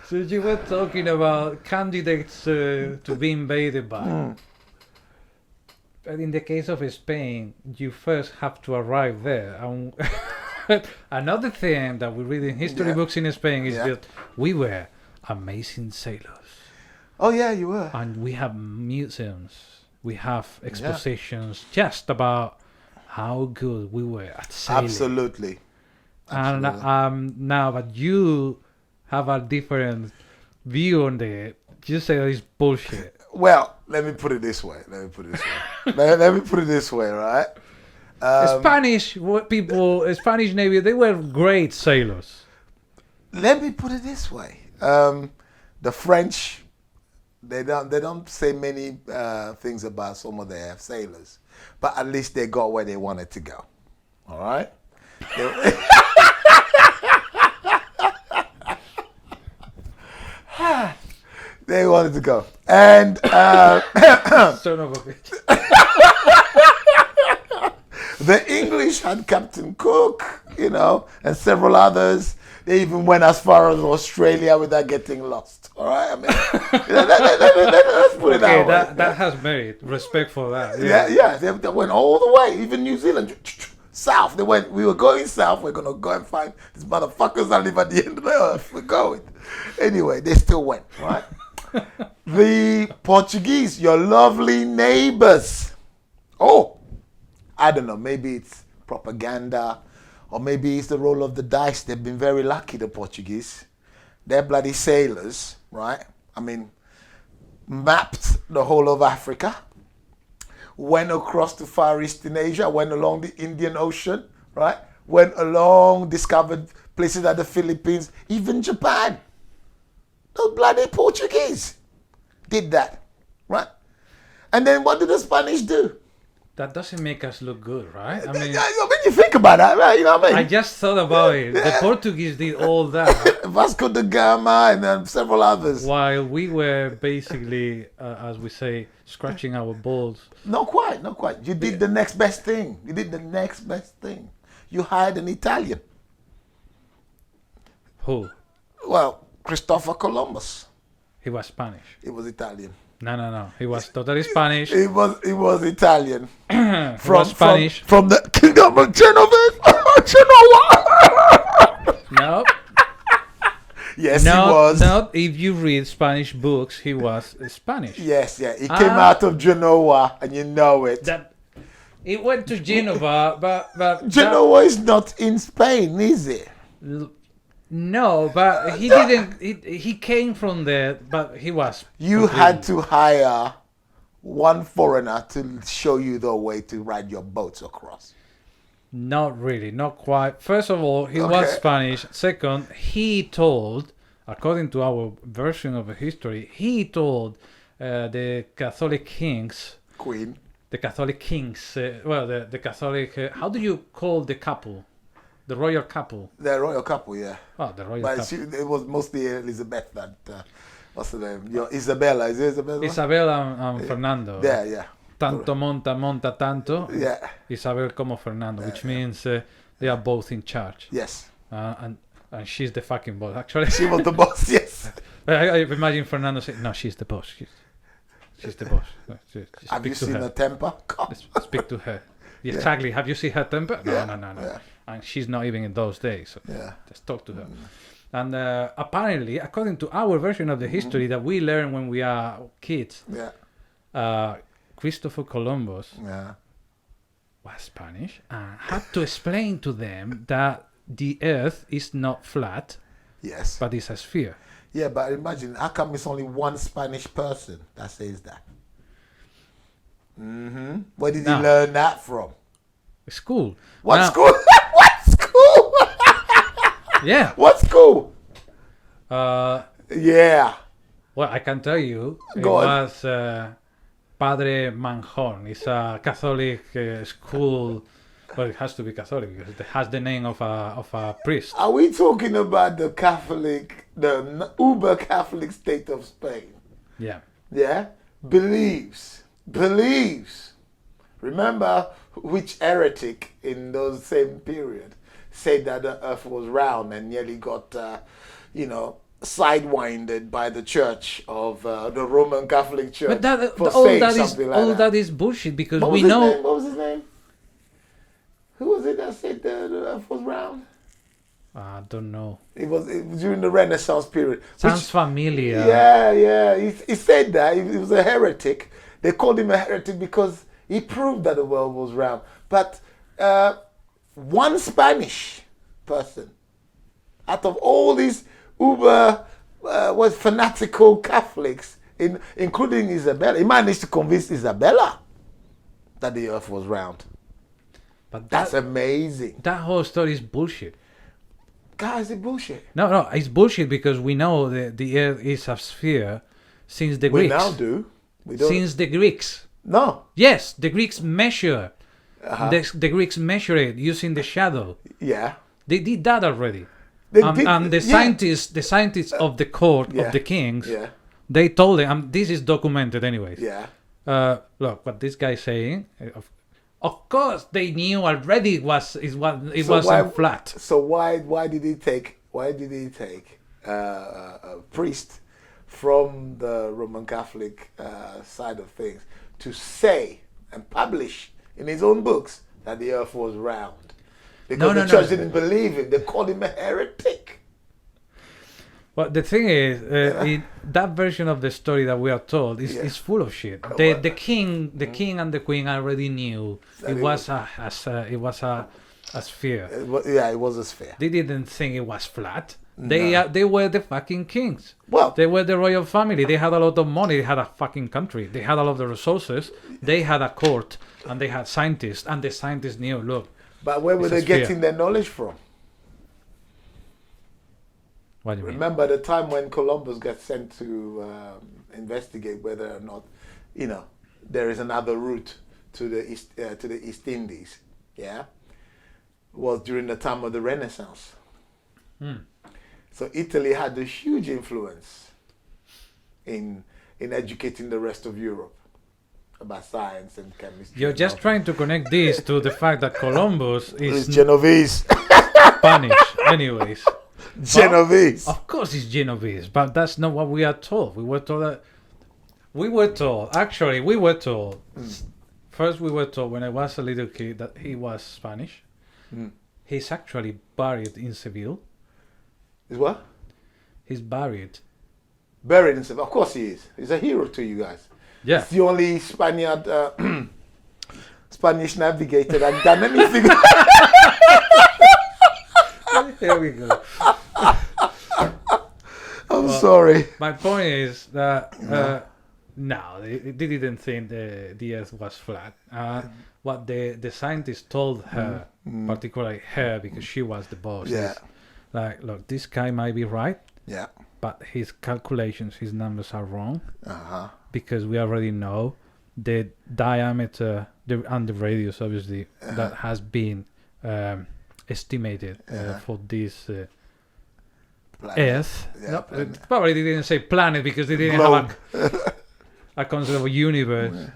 So you were talking about candidates to be invaded by. But in the case of Spain, you first have to arrive there. And another thing that we read in history books in Spain is that we were amazing sailors. Oh yeah, you were. And we have museums, we have expositions just about how good we were at sailing. Absolutely. And now that you have a different view on it, you say that it's bullshit. Well, let me put it this way. Let me put it this way, right? Spanish people, Spanish Navy, they were great sailors. Let me put it this way. The French, they don't say many things about some of their sailors, but at least they got where they wanted to go. All right? They wanted to go. And Son of a bitch. the English had Captain Cook, and several others. They even went as far as Australia without getting lost. All right? I mean, let's put it that way. That has merit. Respect for that. Yeah. They went all the way. Even New Zealand, south. We were going south. We're going to go and find these motherfuckers that live at the end of the earth. We're going. Anyway, they still went, right? The Portuguese, your lovely neighbors. Oh, I don't know. Maybe it's propaganda, or maybe it's the roll of the dice. They've been very lucky, the Portuguese. They're bloody sailors, right? I mean, mapped the whole of Africa, went across to Far Eastern Asia, went along the Indian Ocean, right? Went along, discovered places like the Philippines, even Japan. Those bloody Portuguese did that, right? And then what did the Spanish do? That doesn't make us look good, right? I mean, you think about that, right? You know what I mean? I just thought about it. The Portuguese did all that. Vasco da Gama and then several others. While we were basically, as we say, scratching our balls. Not quite. You did the next best thing. You hired an Italian. Who? Well, Christopher Columbus. He was Spanish. He was Italian. No. He was totally Spanish. He was Italian. From Spanish. From the Kingdom of Genovese. No. Yes, he was. No, if you read Spanish books, he was Spanish. Yes, yeah. He came out of Genoa, and you know it. He went to Genova, but Genoa is not in Spain, is it? No, but he didn't. He came from there, but he was. You had to hire one foreigner to show you the way to ride your boats across. Not really, not quite. First of all, he was Spanish. Second, he told, according to our version of the history, he told the Catholic kings, the Catholic kings, the Catholic. How do you call the couple? The royal couple. The royal couple, yeah. Oh, the royal couple. But it was mostly Elizabeth that. What's the name? Isabella. Is it Isabella? Isabella and Fernando. Yeah. Tanto monta tanto. Yeah. Isabel como Fernando, which means they are both in charge. Yes. And she's the fucking boss. Actually, she was the boss. Yes. I imagine Fernando saying, "No, she's the boss. She's the boss." Have you seen her temper? Speak to her. Exactly. Have you seen her temper? No. Yeah. And she's not even in those days. So just talk to her. And apparently, according to our version of the history that we learn when we are kids, Christopher Columbus was Spanish and had to explain to them that the Earth is not flat, but it's a sphere. Yeah, but imagine, how come it's only one Spanish person that says that? Where did he learn that from? School. What school? What school? Yeah. What school? Yeah. Well, I can tell you, it was Padre Manjón. It's a Catholic school. Well, it has to be Catholic because it has the name of a priest. Are we talking about the uber Catholic state of Spain? Yeah. Yeah? Believes. Remember which heretic in those same period said that the earth was round and nearly got, sidewinded by the Church of the Roman Catholic Church But that for all saying that is something like all that. that is bullshit because What we was his know. name? What was his name? Who was it that said the Earth was round? I don't know. It was during the Renaissance period. Sounds familiar. Yeah. He said that. He was a heretic. They called him a heretic because he proved that the world was round. But one Spanish person out of all these uber was fanatical Catholics, including Isabella, he managed to convince Isabella that the earth was round. But That's amazing. that whole story is bullshit. Guys, it's bullshit. No, it's bullshit because we know the Earth is a sphere since the We Greeks. now do. We don't. Since the Greeks. No. Yes, the Greeks measure. The Greeks measure it using the shadow. Yeah. They did that already. They And, did- and the yeah. scientists of the court Yeah. of the kings, Yeah. they told them, this is documented anyways. Yeah. Look, what this guy's saying, of course they knew already it wasn't flat. So why did he take a priest from the Roman Catholic side of things to say and publish in his own books that the earth was round? Because the church didn't believe him. They called him a heretic. Well, the thing is, that version of the story that we are told is full of shit. The king and the queen already knew it was a sphere. It was a sphere. They didn't think it was flat. They were the fucking kings. Well, They were the royal family. They had a lot of money. They had a fucking country. They had a lot of resources. They had a court and they had scientists. And the scientists knew, look. but where were it's a they sphere. getting their knowledge from? What do you mean? Remember the time when Columbus got sent to investigate whether or not, there is another route to the East Indies. Yeah, was during the time of the Renaissance. So Italy had a huge influence in educating the rest of Europe about science and chemistry. You're just trying to connect this to the fact that Columbus It's is Genovese. Spanish, anyways. Genovese. Well, of course, it's Genovese, but that's not what we are told. We were told. First, we were told when I was a little kid that he was Spanish. He's actually buried in Seville. Is what? He's buried. Buried in Seville. Of course he is. He's a hero to you guys. Yeah. It's the only Spaniard, Spanish navigator that done anything. Here we go. I'm sorry. My point is that no, they didn't think the Earth was flat. What the scientists told her, particularly her, because she was the boss, Yeah. is like, look, this guy might be right, Yeah. but his calculations, his numbers are wrong, Uh-huh. because we already know the diameter and the radius, obviously, that has been estimated for this Earth. Yeah, No, planet. probably they didn't say planet because they didn't have a concept of a universe.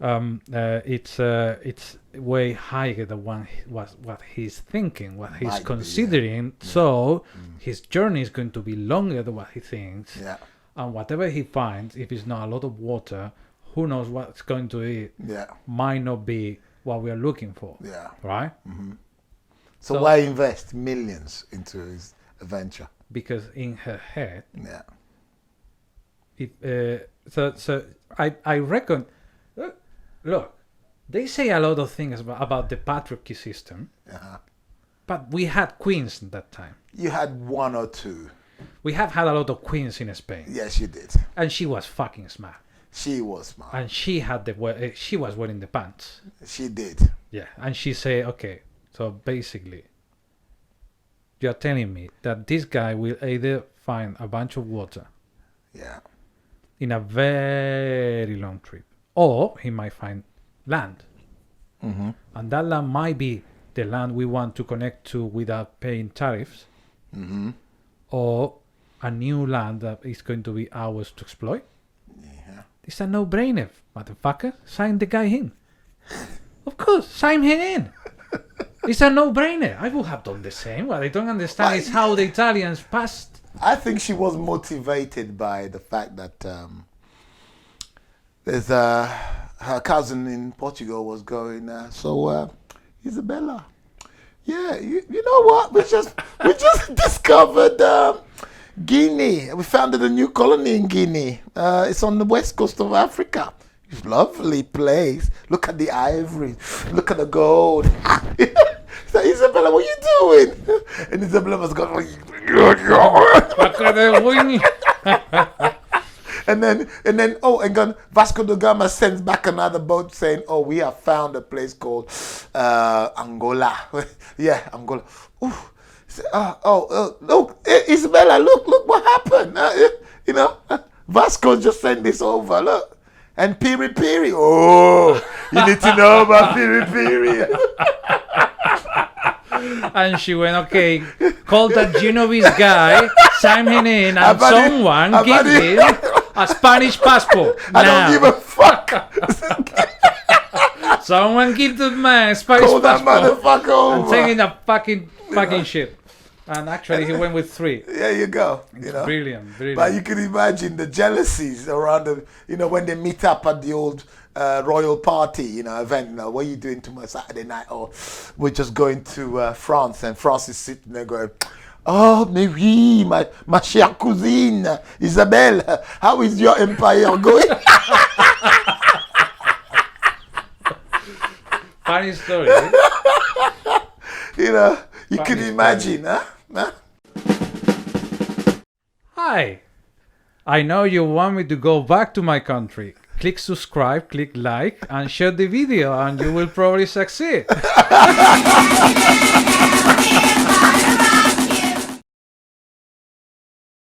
It's way higher than what he's thinking, what he's Might be, considering. So his journey is going to be longer than what he thinks. Yeah. And whatever he finds, if it's not a lot of water, who knows what's going to be? Yeah. Might not be what we are looking for. Yeah. Right? So why invest millions into his adventure? Because in her head, Yeah. so I reckon. Look, they say a lot of things about the patriarchy system, Uh-huh. but we had queens at that time. You had one or two. We have had a lot of queens in Spain, Yes, you did. and she was fucking smart, She was smart. and she was wearing the pants. She did. Yeah, and she said, okay, so basically, you're telling me that this guy will either find a bunch of water Yeah. in a very long trip, or he might find land. And that land might be the land we want to connect to without paying tariffs, or a new land that is going to be ours to exploit. Yeah. It's a no-brainer, motherfucker. Sign the guy in. Of course, sign him in. It's a no-brainer. I would have done the same. What I don't understand is how the Italians passed I think she was motivated by the fact that there's her cousin in Portugal was going. Isabella, yeah, you know what? We just discovered Guinea. We founded a new colony in Guinea. It's on the west coast of Africa. It's a lovely place. Look at the ivory. Look at the gold. So Isabella, what are you doing? And Isabella was going. And then Vasco da Gama sends back another boat saying, "Oh, we have found a place called Angola." Yeah, Angola. Ooh. Look, Isabella, look what happened. Vasco just sent this over. Look, and Piri Piri. Oh, you need to know about Piri Piri. And she went, okay, call that Genovese guy, sign him in, and someone give him a Spanish passport. I don't give a fuck. Someone give the man a Spanish Call that passport. motherfucker over. And taking the fucking shit. And actually, he went with 3. There you go. Brilliant. But you can imagine the jealousies around when they meet up at the old royal party, event. What are you doing tomorrow Saturday night? Oh, we're just going to France, and France is sitting there going, "Oh, mais oui, ma chère cousine, Isabelle, how is your empire going?" Funny story. You can imagine, huh? Hi. I know you want me to go back to my country. Click subscribe, click like, and share the video, and you will probably succeed.